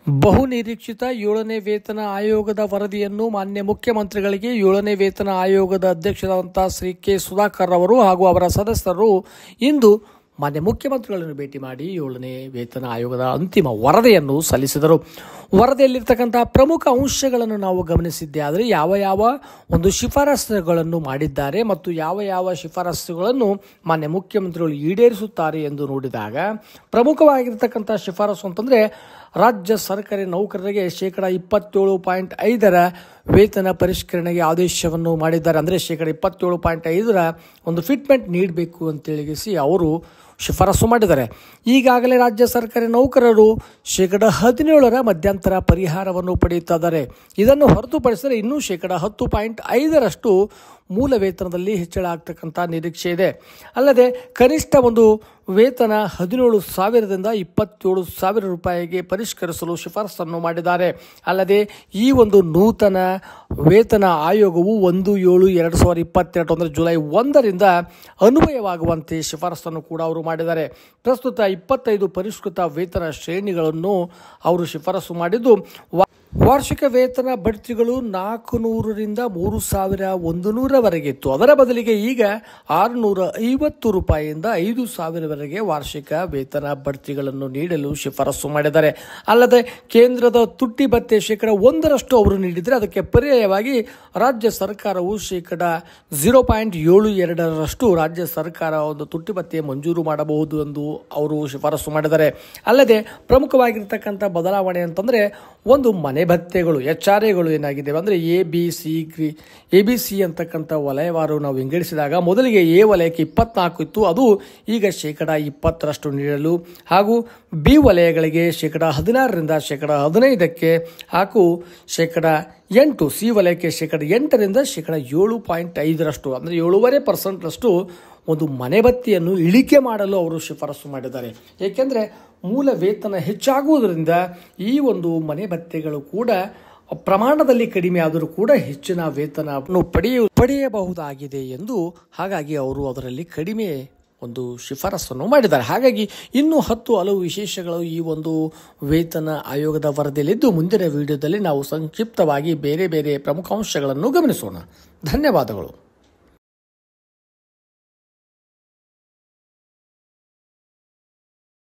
ಬಹುನಿರೀಕ್ಷಿತ 7ನೇ ವೇತನ ಆಯೋಗದ ವರದಿಯನ್ನು ಮಾನ್ಯ ಮುಖ್ಯಮಂತ್ರಿಗಳಿಗೆ 7ನೇ ವೇತನ ಆಯೋಗದ ಅಧ್ಯಕ್ಷರಾದಂಥ ಶ್ರೀ ಕೆ ಸುಧಾಕರ್ ಅವರು ಹಾಗೂ ಅವರ ಸದಸ್ಯರು ಇಂದು ಮಾನ್ಯ ಮುಖ್ಯಮಂತ್ರಿಗಳನ್ನು ಭೇಟಿ ಮಾಡಿ 7ನೇ ವೇತನ ಆಯೋಗದ ಅಂತಿಮ ವರದಿಯನ್ನು ಸಲ್ಲಿಸಿದರು. ವರದಿಯಲ್ಲಿರ್ತಕ್ಕಂಥ ಪ್ರಮುಖ ಅಂಶಗಳನ್ನು ನಾವು ಗಮನಿಸಿದ್ದೆ. ಆದರೆ ಯಾವ ಒಂದು ಶಿಫಾರಸುಗಳನ್ನು ಮಾಡಿದ್ದಾರೆ ಮತ್ತು ಯಾವ ಶಿಫಾರಸುಗಳನ್ನು ಮಾನ್ಯ ಮುಖ್ಯಮಂತ್ರಿಗಳು ಈಡೇರಿಸುತ್ತಾರೆ ಎಂದು ನೋಡಿದಾಗ ಪ್ರಮುಖವಾಗಿರ್ತಕ್ಕಂಥ ಶಿಫಾರಸು ಅಂತಂದರೆ ರಾಜ್ಯ ಸರ್ಕಾರಿ ನೌಕರರಿಗೆ 27.5% ವೇತನ ಪರಿಷ್ಕರಣೆಗೆ ಆದೇಶವನ್ನು ಮಾಡಿದ್ದಾರೆ. ಅಂದರೆ 27.5% ಒಂದು ಫಿಟ್ಮೆಂಟ್ ನೀಡಬೇಕು ಅಂತೇಳಿಸಿ ಅವರು ಶಿಫಾರಸು ಮಾಡಿದ್ದಾರೆ. ಈಗಾಗಲೇ ರಾಜ್ಯ ಸರ್ಕಾರಿ ನೌಕರರು 17% ಮಧ್ಯಂತರ ಪರಿಹಾರವನ್ನು ಪಡೆಯುತ್ತಾ ಇದ್ದಾರೆ. ಇದನ್ನು ಹೊರತುಪಡಿಸಿದರೆ ಇನ್ನೂ 10.5% ಮೂಲ ವೇತನದಲ್ಲಿ ಹೆಚ್ಚಳ ಆಗ್ತಕ್ಕಂಥ ನಿರೀಕ್ಷೆ ಇದೆ. ಅಲ್ಲದೆ ಕನಿಷ್ಠ ಒಂದು ವೇತನ 17,000ದಿಂದ 27,000 ರೂಪಾಯಿಗೆ ಪರಿಷ್ಕರಿಸಲು ಶಿಫಾರಸನ್ನು ಮಾಡಿದ್ದಾರೆ. ಅಲ್ಲದೆ ಈ ಒಂದು ನೂತನ ವೇತನ ಆಯೋಗವು 1/7/2022 ಅಂದರೆ ಜುಲೈ 1ರಿಂದ ಅನ್ವಯವಾಗುವಂತೆ ಶಿಫಾರಸನ್ನು ಕೂಡ ಅವರು ಮಾಡಿದ್ದಾರೆ. ಪ್ರಸ್ತುತ 25 ಪರಿಷ್ಕೃತ ವೇತನ ಶ್ರೇಣಿಗಳನ್ನು ಅವರು ಶಿಫಾರಸು ಮಾಡಿದ್ದು ವಾರ್ಷಿಕ ವೇತನ ಬಡ್ತಿಗಳು 400ರಿಂದ 3,100ವರೆಗೆ ಇತ್ತು. ಅದರ ಬದಲಿಗೆ ಈಗ 650 ರೂಪಾಯಿಯಿಂದ 5,000ವರೆಗೆ ವಾರ್ಷಿಕ ವೇತನ ಬಡ್ತಿಗಳನ್ನು ನೀಡಲು ಶಿಫಾರಸು ಮಾಡಿದ್ದಾರೆ. ಅಲ್ಲದೆ ಕೇಂದ್ರದ ತುಟ್ಟಿ ಭತ್ಯೆ 1% ಅವರು ನೀಡಿದರೆ ಅದಕ್ಕೆ ಪರ್ಯಾಯವಾಗಿ ರಾಜ್ಯ ಸರ್ಕಾರವು 0.72% ರಾಜ್ಯ ಸರ್ಕಾರ ಒಂದು ತುಟ್ಟಿ ಭತ್ಯೆ ಮಂಜೂರು ಮಾಡಬಹುದು ಎಂದು ಅವರು ಶಿಫಾರಸು ಮಾಡಿದ್ದಾರೆ. ಅಲ್ಲದೆ ಪ್ರಮುಖವಾಗಿರ್ತಕ್ಕಂಥ ಬದಲಾವಣೆ ಅಂತಂದರೆ ಒಂದು ಮನೆ ಭತ್ಯೆಗಳು HRAಗಳು ಏನಾಗಿದ್ದೇವೆ ಅಂದರೆ ಎ ಬಿ ಸಿ ಅಂತಕ್ಕಂಥ ವಲಯವಾರು ನಾವು ವಿಂಗಡಿಸಿದಾಗ ಮೊದಲಿಗೆ ಎ ವಲಯಕ್ಕೆ 24 ಇತ್ತು, ಅದು ಈಗ 20% ನೀಡಲು ಹಾಗೂ ಬಿ ವಲಯಗಳಿಗೆ 16ರಿಂದ 15% ಹಾಗೂ 8% ಸಿ ವಲಯಕ್ಕೆ 8ರಿಂದ 7.5% ಅಂದರೆ 7.5% ಒಂದು ಮನೆ ಭತ್ಯೆಯನ್ನು ಇಳಿಕೆ ಮಾಡಲು ಅವರು ಶಿಫಾರಸು ಮಾಡಿದ್ದಾರೆ. ಏಕೆಂದರೆ ಮೂಲ ವೇತನ ಹೆಚ್ಚಾಗುವುದರಿಂದ ಈ ಒಂದು ಮನೆ ಭತ್ಯೆಗಳು ಕೂಡ ಪ್ರಮಾಣದಲ್ಲಿ ಕಡಿಮೆ ಆದರೂ ಕೂಡ ಹೆಚ್ಚಿನ ವೇತನವನ್ನು ಪಡೆಯಬಹುದಾಗಿದೆ ಎಂದು ಹಾಗಾಗಿ ಅವರು ಅದರಲ್ಲಿ ಕಡಿಮೆ ಒಂದು ಶಿಫಾರಸನ್ನು ಮಾಡಿದ್ದಾರೆ. ಹಾಗಾಗಿ ಇನ್ನೂ 10 ಹಲವು ವಿಶೇಷಗಳು ಈ ಒಂದು ವೇತನ ಆಯೋಗದ ವರದಿಯಲ್ಲಿದ್ದು ಮುಂದಿನ ವಿಡಿಯೋದಲ್ಲಿ ನಾವು ಸಂಕ್ಷಿಪ್ತವಾಗಿ ಬೇರೆ ಪ್ರಮುಖ ಅಂಶಗಳನ್ನು ಗಮನಿಸೋಣ. ಧನ್ಯವಾದಗಳು.